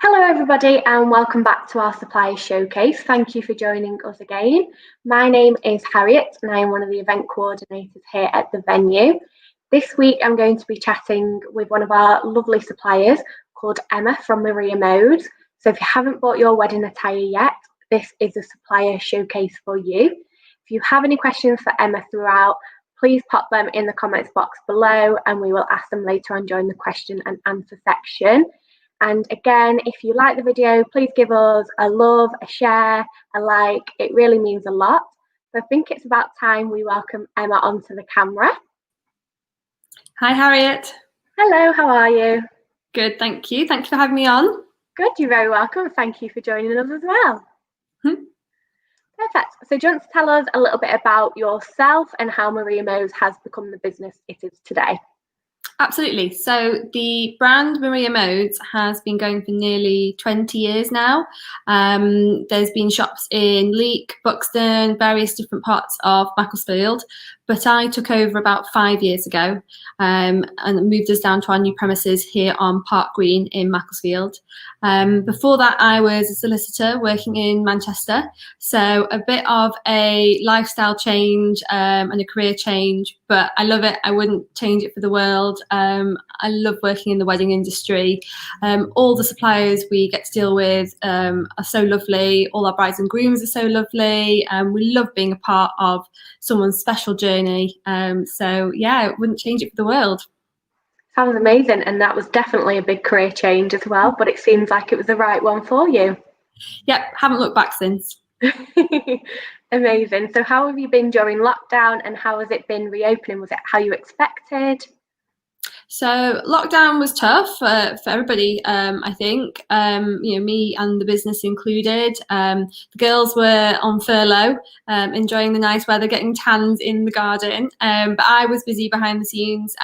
Hello everybody and welcome back to our Supplier Showcase. Thank you for joining us again. My name is Harriet and I am one of the event coordinators here at the venue. This week I'm going to be chatting with one of our lovely suppliers called Emma from Maria Modes. So if you haven't bought your wedding attire yet, this is a Supplier Showcase for you. If you have any questions for Emma throughout, please pop them in the comments box below and we will ask them later on during the question and answer section. And again, if you like the video, please give us a love, a share, a like. It really means a lot. So I think it's about time we welcome Emma onto the camera. Hi, Harriet. Hello, how are you? Good, thank you. Thank you for having me on. Good, you're very welcome. Thank you for joining us as well. Perfect. So do you want to tell us a little bit about yourself and how Maria Modes has become the business it is today? Absolutely. So the brand Maria Modes has been going for nearly 20 years now. There's been shops in Leek, Buxton, various different parts of Macclesfield, but I took over about 5 years ago and moved us down to our new premises here on Park Green in Macclesfield. Before that, I was a solicitor working in Manchester, so a bit of a lifestyle change and a career change, but I love it. I wouldn't change it for the world. I love working in the wedding industry. All the suppliers we get to deal with are so lovely. All our brides and grooms are so lovely. We love being a part of someone's special journey. So yeah, I wouldn't change it for the world. Sounds amazing, and that was definitely a big career change as well, but it seems like it was the right one for you. Yep, haven't looked back since. Amazing. So how have you been during lockdown and how has it been reopening? Was it how you expected? So lockdown was tough for everybody, I think, me and the business included. The girls were on furlough, enjoying the nice weather, getting tans in the garden. But I was busy behind the scenes,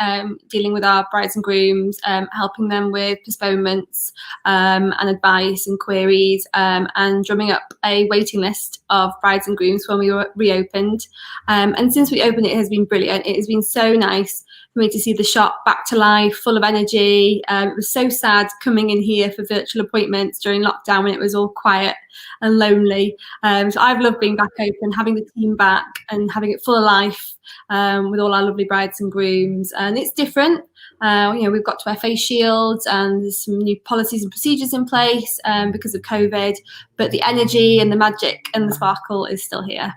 dealing with our brides and grooms, helping them with postponements and advice and queries, and drumming up a waiting list of brides and grooms when we were reopened. And since we opened, it has been brilliant. It has been so nice for me to see the shop back to life, full of energy. It was so sad coming in here for virtual appointments during lockdown when it was all quiet and lonely. So I've loved being back open, having the team back and having it full of life with all our lovely brides and grooms. And it's different. We've got to wear face shields and there's some new policies and procedures in place because of COVID, but the energy and the magic and the sparkle is still here.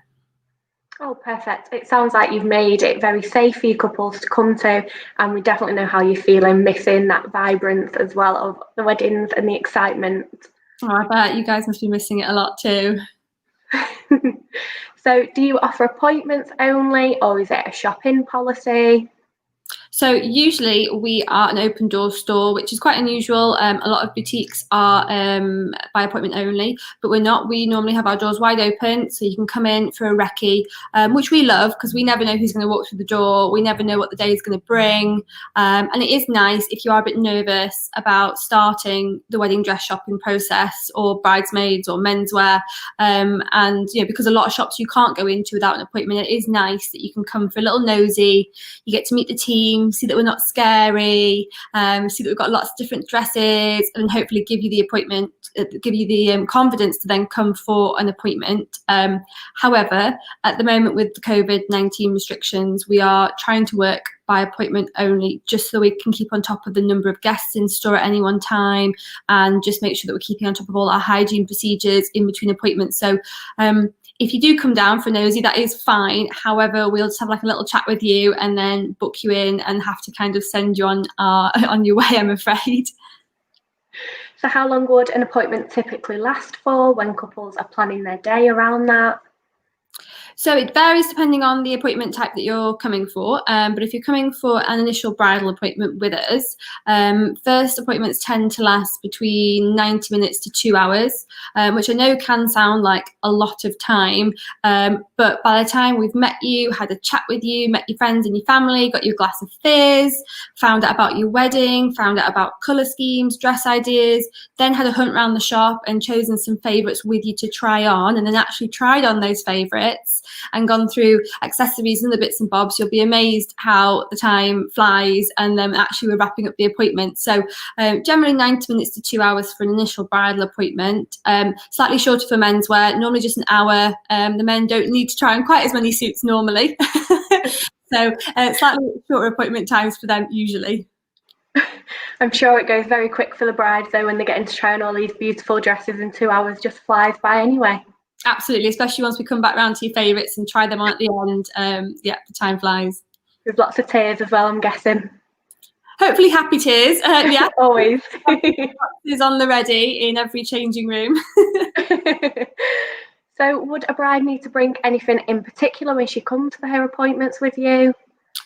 Oh, perfect. It sounds like you've made it very safe for your couples to come to, and we definitely know how you're feeling, missing that vibrance as well of the weddings and the excitement. Oh, I bet you guys must be missing it a lot too. So do you offer appointments only, or is it a shop-in policy? So usually we are an open door store, which is quite unusual. A lot of boutiques are by appointment only, but we're not. We normally have our doors wide open, so you can come in for a recce, which we love because we never know who's going to walk through the door. We never know what the day is going to bring. And it is nice if you are a bit nervous about starting the wedding dress shopping process or bridesmaids or menswear. And, because a lot of shops you can't go into without an appointment, it is nice that you can come for a little nosy. You get to meet the team, see that we're not scary, see that we've got lots of different dresses, and hopefully give you the appointment, give you the confidence to then come for an appointment. However, at the moment with the COVID-19 restrictions, we are trying to work by appointment only, just so we can keep on top of the number of guests in store at any one time and just make sure that we're keeping on top of all our hygiene procedures in between appointments. So if you do come down for nosy, that is fine. However, we'll just have like a little chat with you and then book you in and have to kind of send you on your way, I'm afraid. So how long would an appointment typically last for when couples are planning their day around that? So it varies depending on the appointment type that you're coming for. But if you're coming for an initial bridal appointment with us, first appointments tend to last between 90 minutes to 2 hours, which I know can sound like a lot of time. But by the time we've met you, had a chat with you, met your friends and your family, got you a glass of fizz, found out about your wedding, found out about colour schemes, dress ideas, then had a hunt around the shop and chosen some favourites with you to try on, and then actually tried on those favourites, and gone through accessories and the bits and bobs, you'll be amazed how the time flies, and then actually we're wrapping up the appointment. So generally 90 minutes to 2 hours for an initial bridal appointment, slightly shorter for menswear, normally just an hour. The men don't need to try on quite as many suits normally. So slightly shorter appointment times for them usually. I'm sure it goes very quick for the brides though when they get into trying all these beautiful dresses, and 2 hours just flies by anyway. Absolutely, especially once we come back round to your favourites and try them on at the end. Yeah, the time flies. With lots of tears as well, I'm guessing. Hopefully happy tears. Yeah, always. Is on the ready in every changing room. So would a bride need to bring anything in particular when she comes for her appointments with you?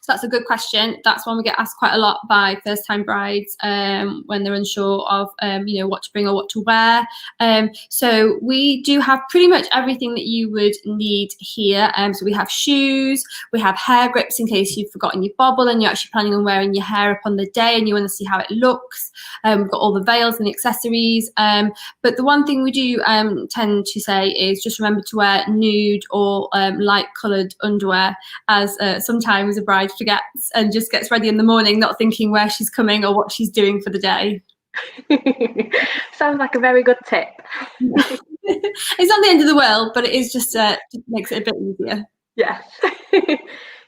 So that's a good question. That's one we get asked quite a lot by first-time brides when they're unsure of, what to bring or what to wear. So we do have pretty much everything that you would need here. So we have shoes, we have hair grips in case you've forgotten your bobble and you're actually planning on wearing your hair up on the day and you want to see how it looks. We've got all the veils and the accessories. But the one thing we do tend to say is just remember to wear nude or light-coloured underwear, as sometimes a bride forgets and just gets ready in the morning not thinking where she's coming or what she's doing for the day. Sounds like a very good tip. It's not the end of the world, but it is just makes it a bit easier. Yes.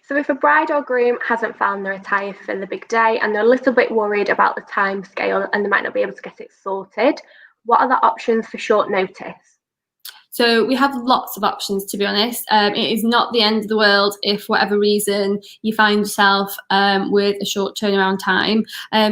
So if a bride or groom hasn't found their attire for the big day and they're a little bit worried about the time scale and they might not be able to get it sorted, what are the options for short notice? So we have lots of options, to be honest. It is not the end of the world if, for whatever reason, you find yourself with a short turnaround time.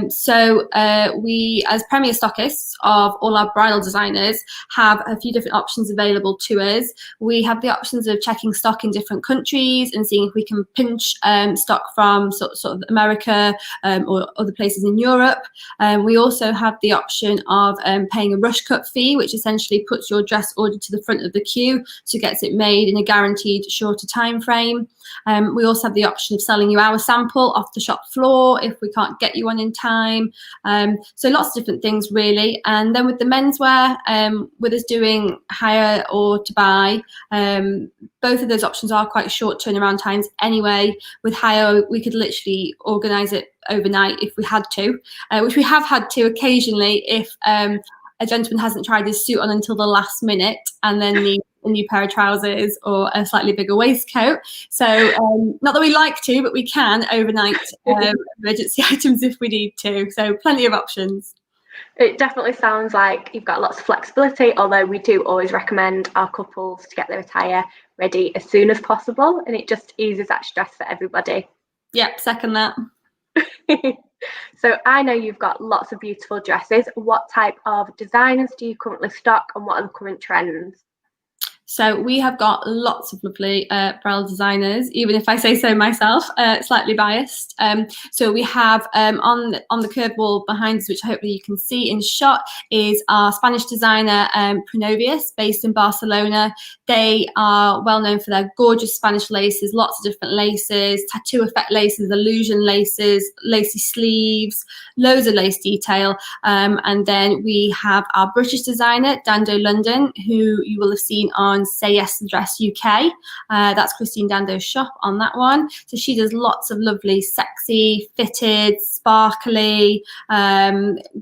So we, as premier stockists of all our bridal designers, have a few different options available to us. We have the options of checking stock in different countries and seeing if we can pinch stock from sort of America or other places in Europe. We also have the option of paying a rush cut fee, which essentially puts your dress order to the front of the queue, so gets it made in a guaranteed shorter time frame. We also have the option of selling you our sample off the shop floor if we can't get you one in time. So lots of different things really. And then with the menswear, with us doing hire or to buy, both of those options are quite short turnaround times anyway. With hire, we could literally organise it overnight if we had to, which we have had to occasionally if a gentleman hasn't tried his suit on until the last minute and then needs a new pair of trousers or a slightly bigger waistcoat. So not that we like to, but we can overnight emergency items if we need to. So plenty of options. It definitely sounds like you've got lots of flexibility, although we do always recommend our couples to get their attire ready as soon as possible, and it just eases that stress for everybody. Yep, second that. So I know you've got lots of beautiful dresses. What type of designers do you currently stock and what are the current trends? So we have got lots of lovely bridal designers, even if I say so myself, slightly biased. So we have on the curved wall behind us, which hopefully you can see in shot, is our Spanish designer Prenovius, based in Barcelona. They are well known for their gorgeous Spanish laces, lots of different laces, tattoo effect laces, illusion laces, lacy sleeves, loads of lace detail. And then we have our British designer, Dando London, who you will have seen on Say Yes to the Dress UK. That's Christine Dando's shop on that one. So she does lots of lovely, sexy, fitted, sparkly,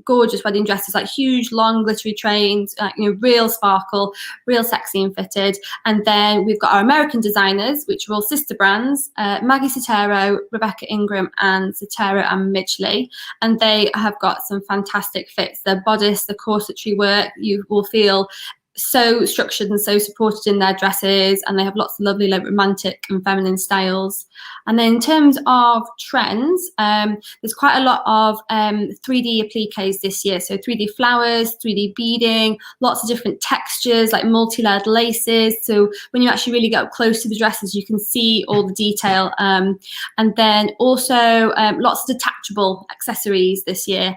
gorgeous wedding dresses, like huge, long, glittery trains, real sparkle, real sexy and fitted. And then we've got our American designers, which are all sister brands, Maggie Sotero, Rebecca Ingram, and Sotero and Midgley. And they have got some fantastic fits. Their bodice, the corsetry work, you will feel so structured and so supported in their dresses, and they have lots of lovely like romantic and feminine styles. And then in terms of trends, there's quite a lot of 3D appliques this year, so 3D flowers, 3D beading, lots of different textures like multi-layered laces, so when you actually really get up close to the dresses you can see all the detail. And then also lots of detachable accessories this year.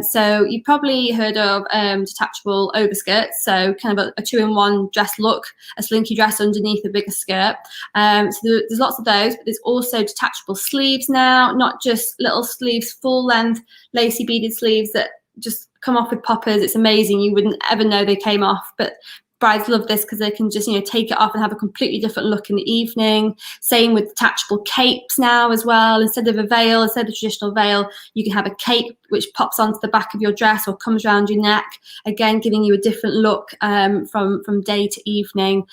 So you've probably heard of detachable overskirts, so kind of a two-in-one dress look, a slinky dress underneath a bigger skirt. So there's lots of those, but there's also detachable sleeves now, not just little sleeves, full-length lacy beaded sleeves that just come off with poppers. It's amazing. You wouldn't ever know they came off, but brides love this because they can just, take it off and have a completely different look in the evening. Same with detachable capes now as well. Instead of a veil, instead of a traditional veil, you can have a cape which pops onto the back of your dress or comes around your neck, again giving you a different look from day to evening.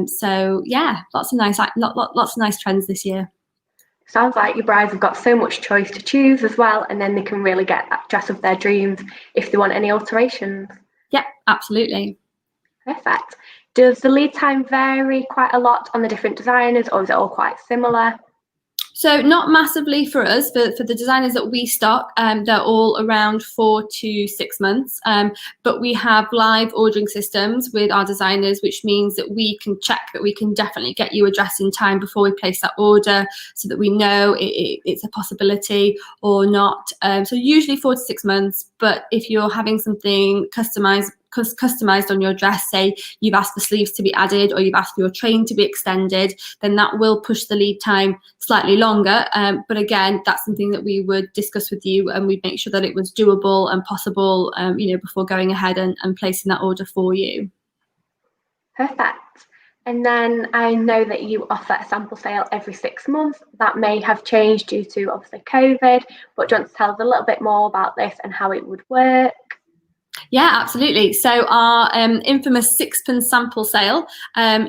So yeah, lots of nice trends this year. Sounds like your brides have got so much choice to choose as well, and then they can really get that dress of their dreams if they want any alterations. Yeah, absolutely. Perfect. Does the lead time vary quite a lot on the different designers, or is it all quite similar? So not massively for us, but for the designers that we stock, they're all around 4 to 6 months. But we have live ordering systems with our designers, which means that we can check that we can definitely get you a dress in time before we place that order, so that we know it's a possibility or not. So usually 4 to 6 months, but if you're having something customized on your dress, say you've asked the sleeves to be added or you've asked for your train to be extended, then that will push the lead time slightly longer. But again, that's something that we would discuss with you, and we'd make sure that it was doable and possible, before going ahead and placing that order for you. Perfect. And then I know that you offer a sample sale every 6 months. That may have changed due to obviously COVID, but do you want to tell us a little bit more about this and how it would work? Yeah, absolutely. So our infamous sixpence sample sale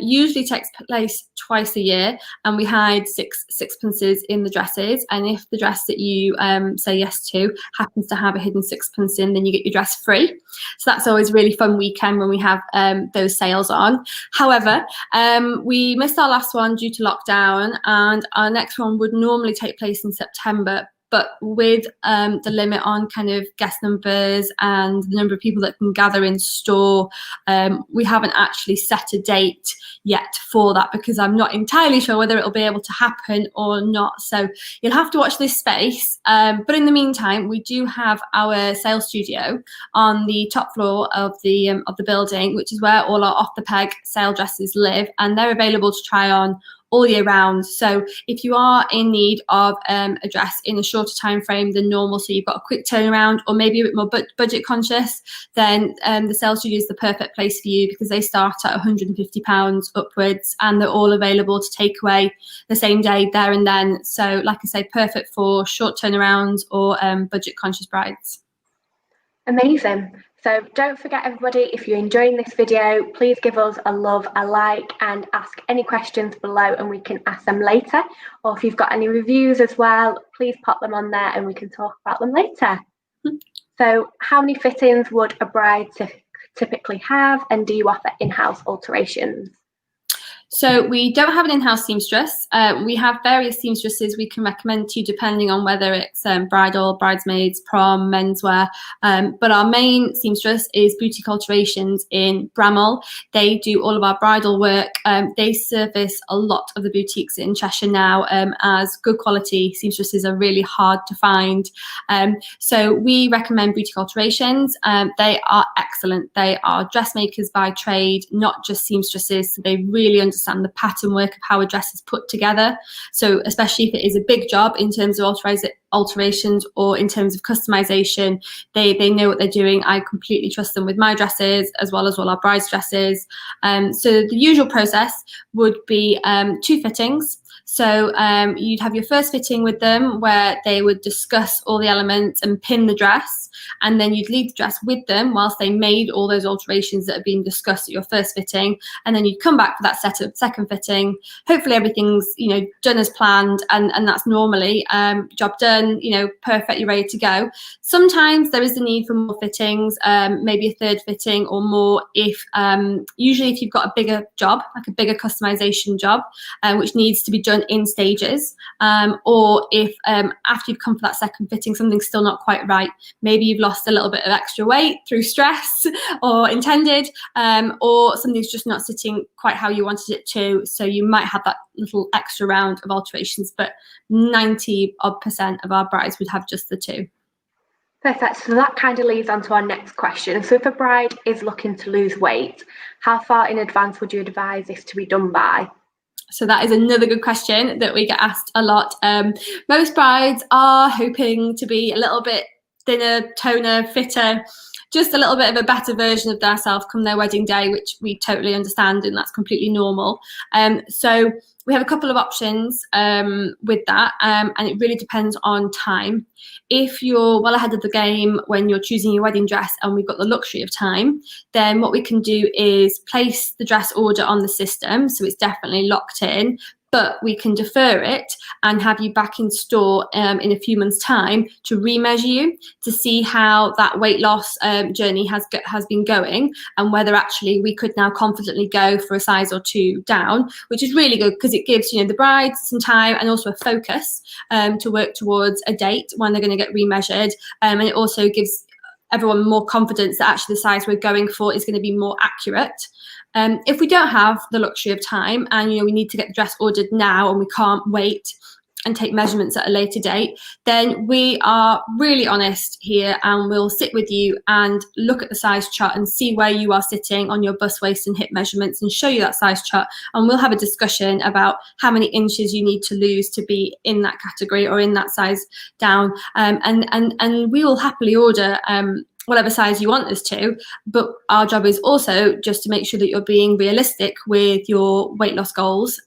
usually takes place twice a year, and we hide sixpences in the dresses. And if the dress that you say yes to happens to have a hidden sixpence in, then you get your dress free. So that's always a really fun weekend when we have those sales on. However, we missed our last one due to lockdown, and our next one would normally take place in September. But with the limit on kind of guest numbers and the number of people that can gather in store, we haven't actually set a date yet for that, because I'm not entirely sure whether it'll be able to happen or not. So you'll have to watch this space. But in the meantime, we do have our sales studio on the top floor of the building, which is where all our off the peg sale dresses live, and they're available to try on all year round. So if you are in need of a dress in a shorter time frame than normal, so you've got a quick turnaround or maybe a bit more budget conscious, then the sales studio is the perfect place for you, because they start at £150 upwards, and they're all available to take away the same day, there and then. So like I say, perfect for short turnarounds or budget conscious brides. Amazing. So don't forget, everybody, if you're enjoying this video, please give us a love, a like, and ask any questions below and we can ask them later. Or if you've got any reviews as well, please pop them on there and we can talk about them later. So how many fittings would a bride typically have, and do you offer in-house alterations? So we don't have an in-house seamstress. We have various seamstresses we can recommend to you depending on whether it's bridal, bridesmaids, prom, menswear. But our main seamstress is Boutique Alterations in Bramall. They do all of our bridal work. They service a lot of the boutiques in Cheshire now, as good quality seamstresses are really hard to find. So we recommend Boutique Alterations. They are excellent. They are dressmakers by trade, not just seamstresses. So they really understand the pattern work of how a dress is put together. So especially if it is a big job in terms of alterations or in terms of customization, they know what they're doing. I completely trust them with my dresses as well as all our brides' dresses. So the usual process would be 2 fittings. So you'd have your first fitting with them where they would discuss all the elements and pin the dress, and then you'd leave the dress with them whilst they made all those alterations that have been discussed at your first fitting, and then you'd come back for that second fitting. Hopefully everything's done as planned, and that's normally job done, perfect, you're ready to go. Sometimes there is the need for more fittings, maybe a third fitting or more if usually if you've got a bigger job, like a bigger customization job, which needs to be done in stages, or if after you've come for that second fitting something's still not quite right, maybe you've lost a little bit of extra weight through stress or intended, or something's just not sitting quite how you wanted it to, so you might have that little extra round of alterations. But 90% of our brides would have just the 2. Perfect. So that kind of leads on to our next question. So if a bride is looking to lose weight, how far in advance would you advise this to be done by? So that is another good question that we get asked a lot. Most brides are hoping to be a little bit thinner, toner, fitter just a little bit of a better version of themselves come their wedding day, which we totally understand, and that's completely normal. So we have a couple of options with that, and it really depends on time. If you're well ahead of the game when you're choosing your wedding dress and we've got the luxury of time, then what we can do is place the dress order on the system, so it's definitely locked in, but we can defer it and have you back in store in a few months' time to remeasure you, to see how that weight loss journey has been going, and whether actually we could now confidently go for a size or 2 down, which is really good because it gives, you know, the brides some time and also a focus to work towards a date when they're going to get remeasured, and it also gives everyone more confidence that actually the size we're going for is going to be more accurate. If we don't have the luxury of time and, you know, we need to get the dress ordered now and we can't wait and take measurements at a later date, then we are really honest here and we'll sit with you and look at the size chart and see where you are sitting on your bust, waist and hip measurements and show you that size chart, and we'll have a discussion about how many inches you need to lose to be in that category or in that size down, and we will happily order whatever size you want us to, but our job is also just to make sure that you're being realistic with your weight loss goals,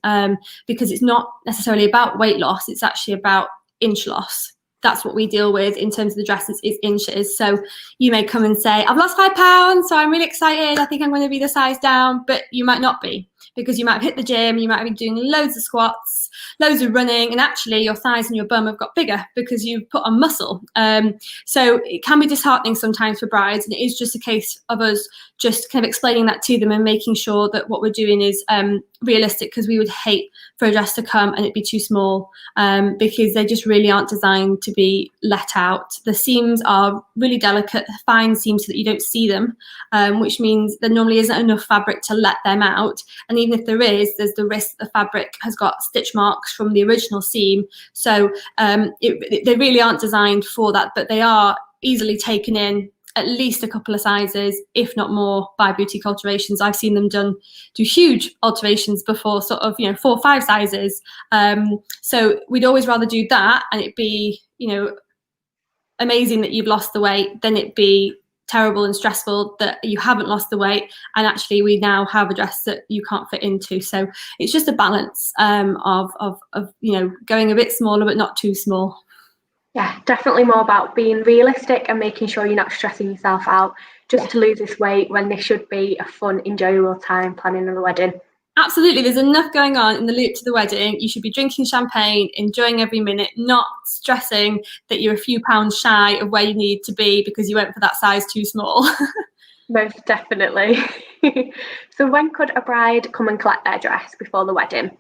because it's not necessarily about weight loss, it's actually about inch loss. That's what we deal with in terms of the dresses, is inches. So you may come and say, I've lost 5 pounds, so I'm really excited, I think I'm going to be the size down, but you might not be, because you might have hit the gym, you might be doing loads of squats, loads of running, and actually your thighs and your bum have got bigger because you've put on muscle. So it can be disheartening sometimes for brides, and it is just a case of us just kind of explaining that to them and making sure that what we're doing is realistic, because we would hate for a dress to come and it be too small, because they just really aren't designed to be let out. The seams are really delicate, fine seams, so that you don't see them, which means there normally isn't enough fabric to let them out, and even if there is, there's the risk that the fabric has got stitch marks from the original seam. So they really aren't designed for that, but they are easily taken in at least a couple of sizes, if not more, by boutique alterations. I've seen them do huge alterations before, sort of, 4 or 5 sizes. So we'd always rather do that and it be, amazing that you've lost the weight than it be terrible and stressful that you haven't lost the weight and actually we now have a dress that you can't fit into. So it's just a balance of going a bit smaller but not too small. Yeah, definitely more about being realistic and making sure you're not stressing yourself out just to lose this weight when this should be a fun, enjoyable time planning a wedding. Absolutely, there's enough going on in the lead up to the wedding. You should be drinking champagne, enjoying every minute, not stressing that you're a few pounds shy of where you need to be because you went for that size too small. Most definitely. So when could a bride come and collect their dress before the wedding?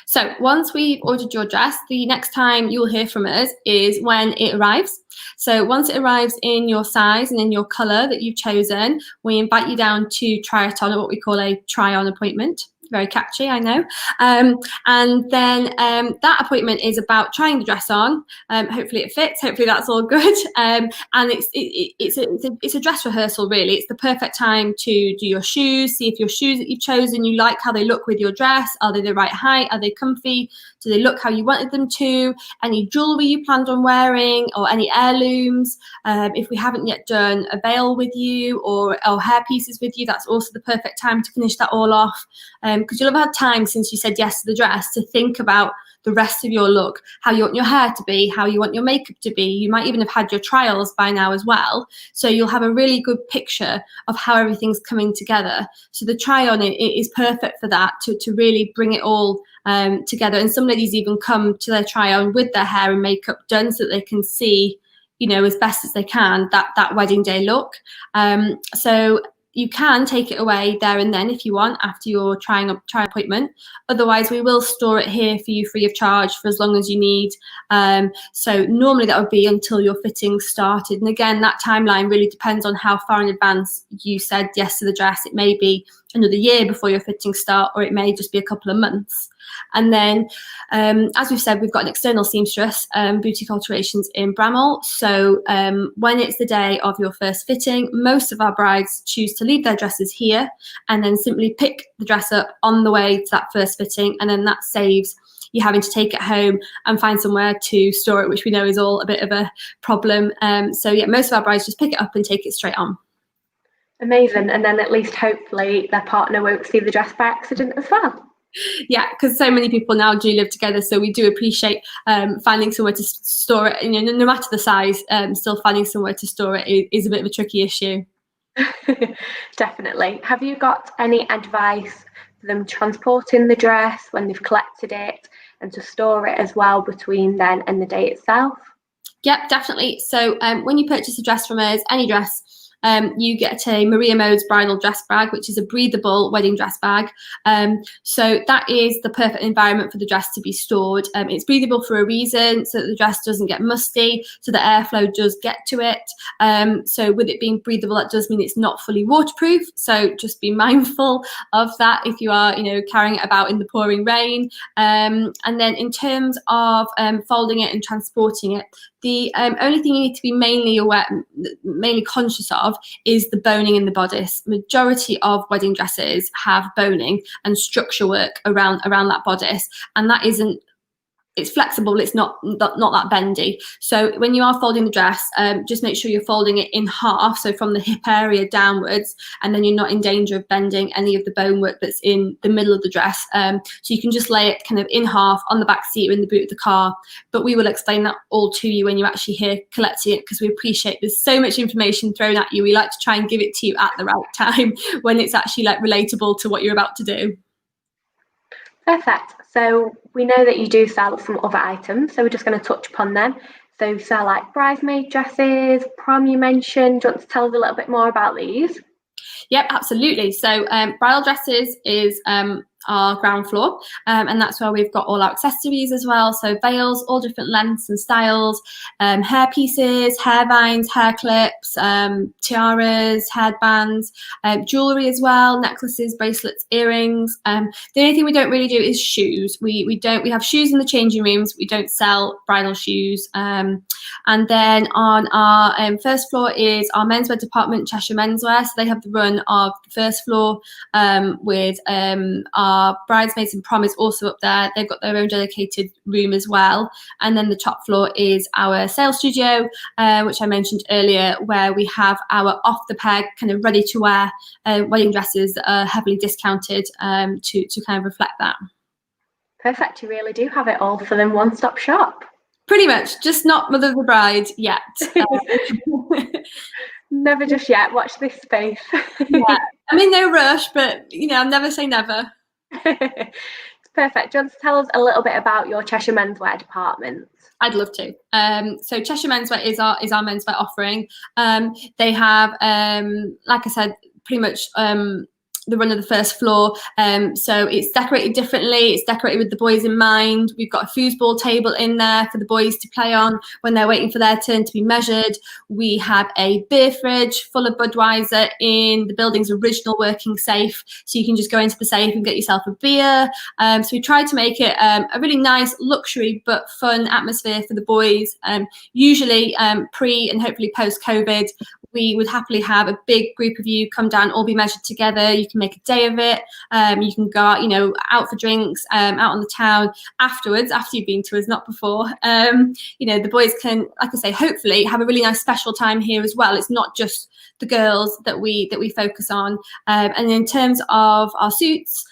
So once we've ordered your dress, the next time you'll hear from us is when it arrives. So once it arrives in your size and in your colour that you've chosen, we invite you down to try it on, or what we call a try-on appointment. Very catchy, I know. And then that appointment is about trying the dress on. Hopefully it fits. Hopefully that's all good. And it's a dress rehearsal, really. It's the perfect time to do your shoes, see if your shoes that you've chosen, you like how they look with your dress. Are they the right height? Are they comfy? Do they look how you wanted them to? Any jewellery you planned on wearing or any heirlooms? If we haven't yet done a veil with you or hair pieces with you, that's also the perfect time to finish that all off. Because you'll have had time since you said yes to the dress to think about the rest of your look, how you want your hair to be, how you want your makeup to be. You might even have had your trials by now as well. So you'll have a really good picture of how everything's coming together. So the try on it is perfect for that, to really bring it all together. And some ladies even come to their try on with their hair and makeup done so that they can see, as best as they can, that wedding day look. So you can take it away there and then if you want after your try appointment. Otherwise, we will store it here for you free of charge for as long as you need. So normally that would be until your fitting started. And again, that timeline really depends on how far in advance you said yes to the dress. It may be another year before your fittings start, or it may just be a couple of months. And then, as we've said, we've got an external seamstress, Boutique Alterations in Bramall. So when it's the day of your first fitting, most of our brides choose to leave their dresses here and then simply pick the dress up on the way to that first fitting. And then that saves, you're having to take it home and find somewhere to store it, which we know is all a bit of a problem. So yeah, most of our brides just pick it up and take it straight on. Amazing. And then at least hopefully their partner won't see the dress by accident as well. Yeah, because so many people now do live together, so we do appreciate finding somewhere to store it. No matter the size, still finding somewhere to store it is a bit of a tricky issue. Definitely. Have you got any advice for them transporting the dress when they've collected it, and to store it as well between then and the day itself? Yep, definitely. So when you purchase a dress from us, any dress, you get a Maria Mode's bridal dress bag, which is a breathable wedding dress bag. So that is the perfect environment for the dress to be stored. It's breathable for a reason, so that the dress doesn't get musty, so the airflow does get to it. So with it being breathable, that does mean it's not fully waterproof. So just be mindful of that if you are, carrying it about in the pouring rain. And then in terms of folding it and transporting it, the only thing you need to be mainly conscious of is the boning in the bodice. Majority of wedding dresses have boning and structure work around that bodice, and that isn't. It's flexible, it's not that bendy. So when you are folding the dress, just make sure you're folding it in half, so from the hip area downwards, and then you're not in danger of bending any of the bone work that's in the middle of the dress. So you can just lay it kind of in half on the back seat or in the boot of the car, but we will explain that all to you when you're actually here collecting it, because we appreciate there's so much information thrown at you. We like to try and give it to you at the right time when it's actually relatable to what you're about to do. Perfect. So we know that you do sell some other items, so we're just going to touch upon them. So you sell bridesmaid dresses, prom you mentioned. Do you want to tell us a little bit more about these? Yep, absolutely. So bridal dresses is our ground floor, and that's where we've got all our accessories as well. So veils, all different lengths and styles, hair pieces, hair vines, hair clips, tiaras, headbands, jewelry as well, necklaces, bracelets, earrings. The only thing we don't really do is shoes. We have shoes in the changing rooms. We don't sell bridal shoes. And then on our first floor is our menswear department, Cheshire Menswear. So they have the run of the first floor with our bridesmaids and prom is also up there. They've got their own dedicated room as well. And then the top floor is our sales studio, which I mentioned earlier, where we have our off the peg kind of ready to wear wedding dresses that are heavily discounted to kind of reflect that. Perfect. You really do have it all for them one-stop shop. Pretty much, just not Mother of the Bride yet. Never just yet. Watch this space. Yeah. I'm in no rush, but I'll never say never. Perfect. Do you want to tell us a little bit about your Cheshire Menswear department? I'd love to. So Cheshire Menswear is our menswear offering. They have, like I said, pretty much the run of the first floor. So it's decorated differently. It's decorated with the boys in mind. We've got a foosball table in there for the boys to play on when they're waiting for their turn to be measured. We have a beer fridge full of Budweiser in the building's original working safe. So you can just go into the safe and get yourself a beer. So we tried to make it a really nice luxury but fun atmosphere for the boys. Usually pre and hopefully post-COVID, we would happily have a big group of you come down, all be measured together. You can make a day of it. You can go out, out for drinks, out on the town afterwards, after you've been to us, not before. The boys can, like I say, hopefully have a really nice special time here as well. It's not just the girls that we focus on. And in terms of our suits,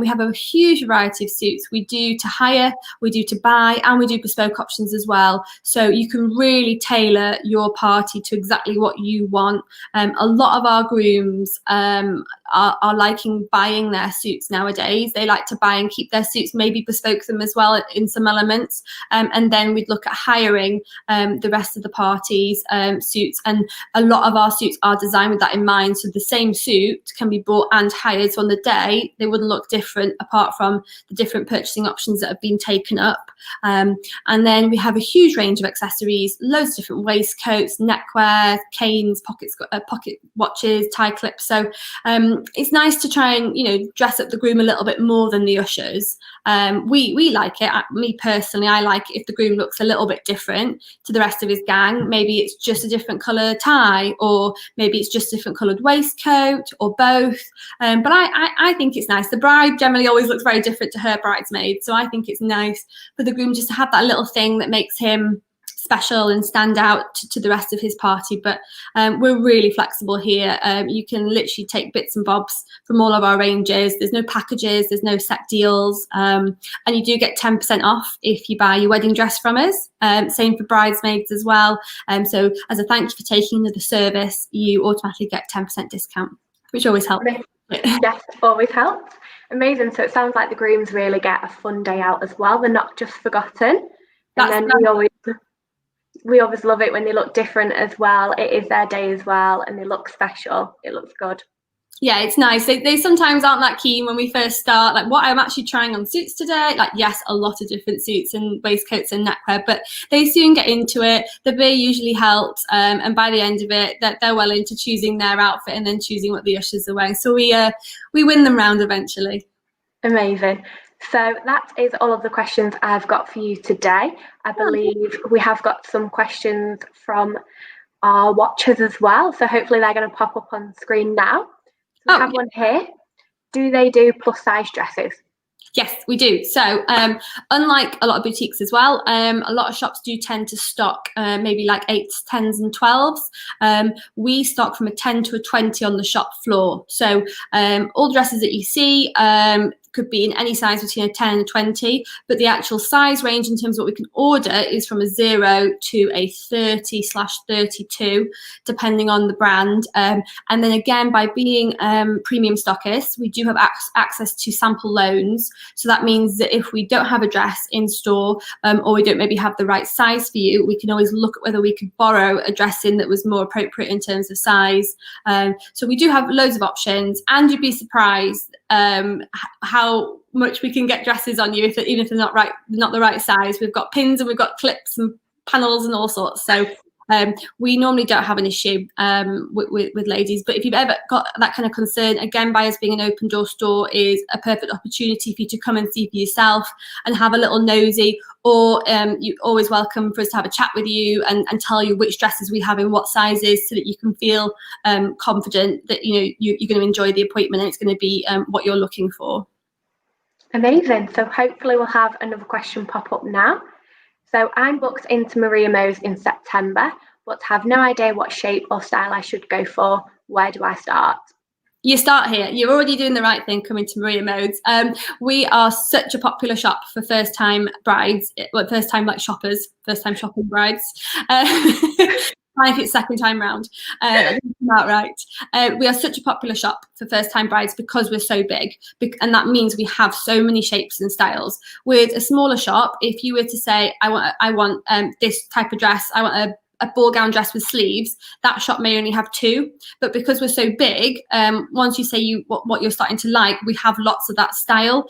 we have a huge variety of suits. We do to hire, we do to buy, and we do bespoke options as well. So you can really tailor your party to exactly what you want. A lot of our grooms are liking buying their suits nowadays. They like to buy and keep their suits, maybe bespoke them as well in some elements. And then we'd look at hiring the rest of the party's suits. And a lot of our suits are designed with that in mind. So the same suit can be bought and hired. So on the day, they wouldn't look different apart from the different purchasing options that have been taken up. And then we have a huge range of accessories, loads of different waistcoats, neckwear, canes, pocket watches, tie clips. So it's nice to try and, you know, dress up the groom a little bit more than the ushers. We like it. Me personally, I like it if the groom looks a little bit different to the rest of his gang. Maybe it's just a different colour tie, or maybe it's just a different coloured waistcoat, or both. But I think it's nice. The bride generally always looks very different to her bridesmaid, so I think it's nice for the groom just to have that little thing that makes him special and stand out to the rest of his party. But we're really flexible here. You can literally take bits and bobs from all of our ranges. There's no packages, there's no set deals, and you do get 10% off if you buy your wedding dress from us. Same for bridesmaids as well. So as a thank you for taking the service, you automatically get 10% discount, which always helps. Yes, always helps. Amazing. So it sounds like the grooms really get a fun day out as well. They're not just forgotten. And then we always love it when they look different as well. It is their day as well, and they look special. It looks good. Yeah, it's nice. They sometimes aren't that keen when we first start. Like, what, I'm actually trying on suits today. Like, yes, a lot of different suits and waistcoats and neckwear, but they soon get into it. The beer usually helps, and by the end of it, they're well into choosing their outfit and then choosing what the ushers are wearing. So we win them round eventually. Amazing. So that is all of the questions I've got for you today. I believe we have got some questions from our watchers as well. So hopefully they're going to pop up on screen now. So we have one here. Do they do plus size dresses? Yes, we do. So unlike a lot of boutiques as well, a lot of shops do tend to stock maybe like 8s, 10s and 12s. We stock from a 10 to a 20 on the shop floor. So all dresses that you see could be in any size between a 10 and a 20, but the actual size range in terms of what we can order is from a 0 to a 30/32, depending on the brand. And then again, by being premium stockists, we do have access to sample loans. So that means that if we don't have a dress in store, or we don't maybe have the right size for you, we can always look at whether we could borrow a dress in that was more appropriate in terms of size. So we do have loads of options, and you'd be surprised how much we can get dresses on you even if they're not the right size. We've got pins and we've got clips and panels and all sorts. So we normally don't have an issue with ladies, but if you've ever got that kind of concern, again, by us being an open door store is a perfect opportunity for you to come and see for yourself and have a little nosy, or you're always welcome for us to have a chat with you and tell you which dresses we have in what sizes, so that you can feel confident that you're going to enjoy the appointment and it's going to be what you're looking for. Amazing. So hopefully we'll have another question pop up now. So I'm booked into Maria Mo's in September, but have no idea what shape or style I should go for. Where do I start? You start here. You're already doing the right thing coming to Maria Mo's. We are such a popular shop for first-time brides, first-time shopping brides. If it's second time round, right. We are such a popular shop for first-time brides because we're so big, and that means we have so many shapes and styles. With a smaller shop, if you were to say, I want this type of dress, I want a ball gown dress with sleeves, that shop may only have 2. But because we're so big, once you say what you're starting to like, we have lots of that style.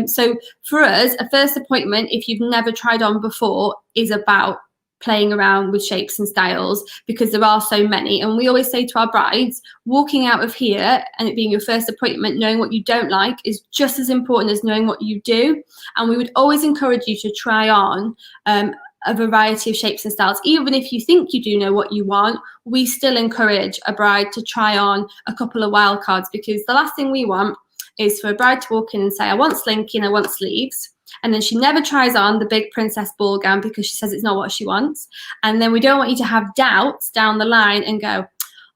So for us, a first appointment, if you've never tried on before, is about playing around with shapes and styles, because there are so many. And we always say to our brides, walking out of here and it being your first appointment, knowing what you don't like is just as important as knowing what you do. And we would always encourage you to try on a variety of shapes and styles. Even if you think you do know what you want, we still encourage a bride to try on a couple of wild cards, because the last thing we want is for a bride to walk in and say, I want slinky and I want sleeves. And then she never tries on the big princess ball gown because she says it's not what she wants. And then we don't want you to have doubts down the line and go,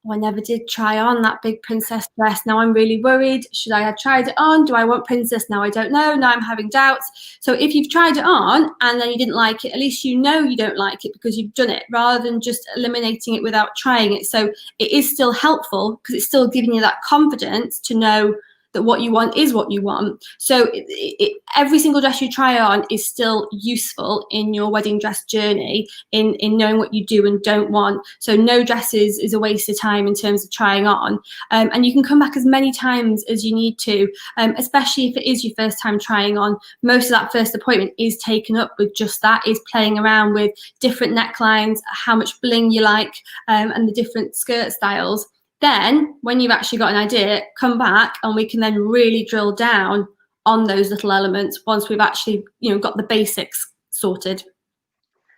oh, I never did try on that big princess dress. Now I'm really worried. Should I have tried it on? Do I want princess? Now I don't know. Now I'm having doubts. So if you've tried it on and then you didn't like it, at least you know you don't like it because you've done it, rather than just eliminating it without trying it. So it is still helpful because it's still giving you that confidence to know that what you want is what you want. So every single dress you try on is still useful in your wedding dress journey, in knowing what you do and don't want. So no dress is a waste of time in terms of trying on. And you can come back as many times as you need to, especially if it is your first time trying on. Most of that first appointment is taken up with just that, is playing around with different necklines, how much bling you like, and the different skirt styles. Then when you've actually got an idea, come back and we can then really drill down on those little elements once we've actually, got the basics sorted.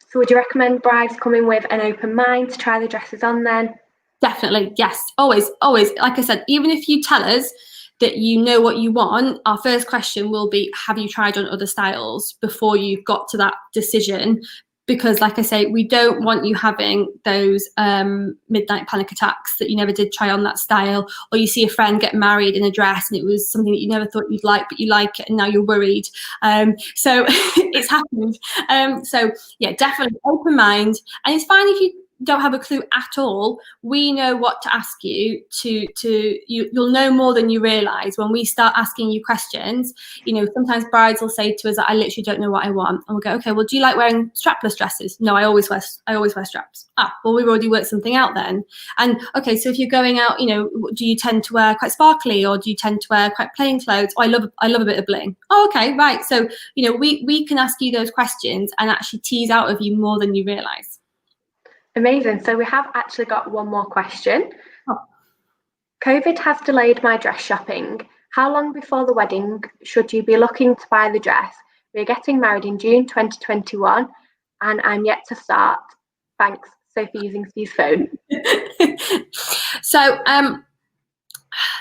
So would you recommend brides coming with an open mind to try the dresses on then? Definitely, yes. Always. Like I said, even if you tell us that you know what you want, our first question will be, have you tried on other styles before you've got to that decision? Because like I say, we don't want you having those midnight panic attacks that you never did try on that style, or you see a friend get married in a dress and it was something that you never thought you'd like, but you like it and now you're worried. So it's happened. So yeah, definitely open mind. And it's fine if you don't have a clue at all. We know what to ask you you'll know more than you realize when we start asking you questions. Sometimes brides will say to us, I literally don't know what I want, and we'll go, okay, well, do you like wearing strapless dresses? No, I always wear straps. Well, we've already worked something out then. And okay, so if you're going out, do you tend to wear quite sparkly, or do you tend to wear quite plain clothes? I love a bit of bling. Oh, okay, right. So we can ask you those questions and actually tease out of you more than you realize. Amazing. So we have actually got one more question. Oh. COVID has delayed my dress shopping. How long before the wedding should you be looking to buy the dress? We're getting married in June 2021 and I'm yet to start. Thanks, Sophie using Steve's phone. So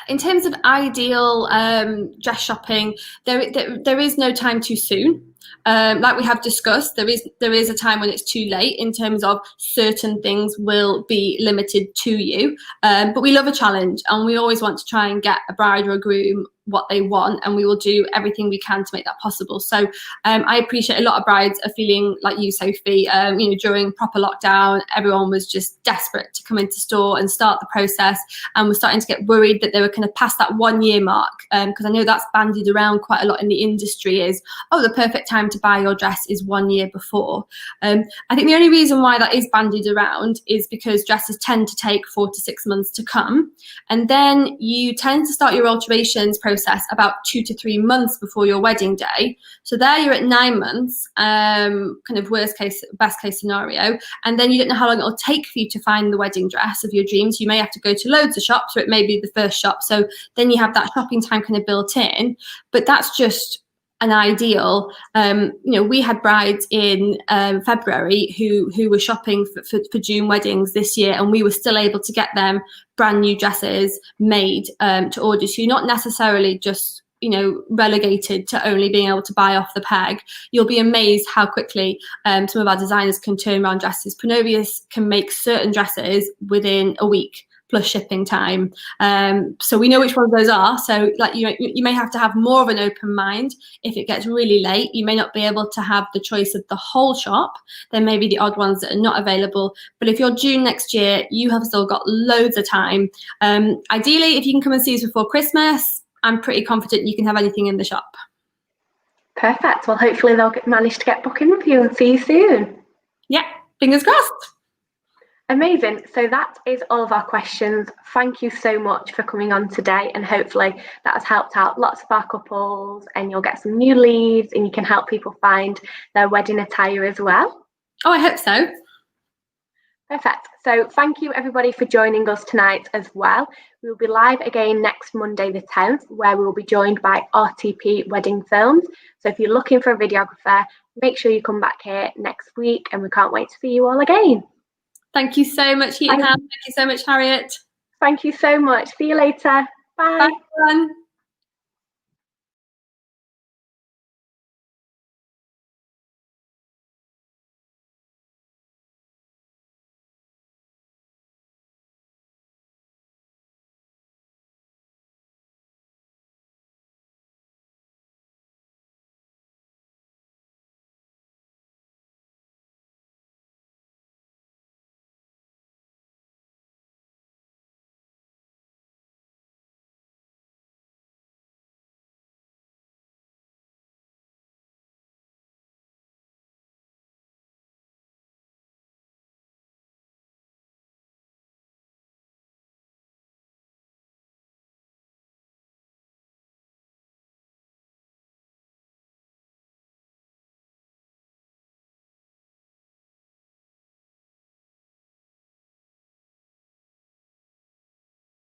in terms of ideal dress shopping, there is no time too soon. Like we have discussed, there is a time when it's too late in terms of certain things will be limited to you. But we love a challenge, and we always want to try and get a bride or a groom what they want, and we will do everything we can to make that possible. So I appreciate a lot of brides are feeling like you, Sophie. During proper lockdown, everyone was just desperate to come into store and start the process, and we're starting to get worried that they were kind of past that 1 year mark, because I know that's bandied around quite a lot in the industry is, the perfect time to buy your dress is 1 year before. I think the only reason why that is bandied around is because dresses tend to take 4 to 6 months to come, and then you tend to start your alterations process about 2 to 3 months before your wedding day. So there you're at 9 months, kind of worst case, best case scenario. And then you don't know how long it'll take for you to find the wedding dress of your dreams. You may have to go to loads of shops, or it may be the first shop. So then you have that shopping time kind of built in, but that's just an ideal. We had brides in February who were shopping for June weddings this year, and we were still able to get them brand new dresses made to order. So you're not necessarily just relegated to only being able to buy off the peg. You'll be amazed how quickly some of our designers can turn around dresses. Pronovius can make certain dresses within a week plus shipping time. So we know which ones those are. So you may have to have more of an open mind. If it gets really late, you may not be able to have the choice of the whole shop. There may be the odd ones that are not available. But if you're June next year, you have still got loads of time. Ideally, if you can come and see us before Christmas, I'm pretty confident you can have anything in the shop. Perfect. Well, hopefully they'll manage to get booking with you and see you soon. Yeah, fingers crossed. Amazing. So that is all of our questions. Thank you so much for coming on today, and hopefully that has helped out lots of our couples and you'll get some new leads and you can help people find their wedding attire as well. Oh, I hope so. Perfect. So thank you everybody for joining us tonight as well. We will be live again next Monday the 10th, where we will be joined by RTP Wedding Films. So if you're looking for a videographer, make sure you come back here next week, and we can't wait to see you all again. Thank you so much, Heat and Ham. Thank you so much, Harriet. Thank you so much. See you later. Bye. Bye, everyone.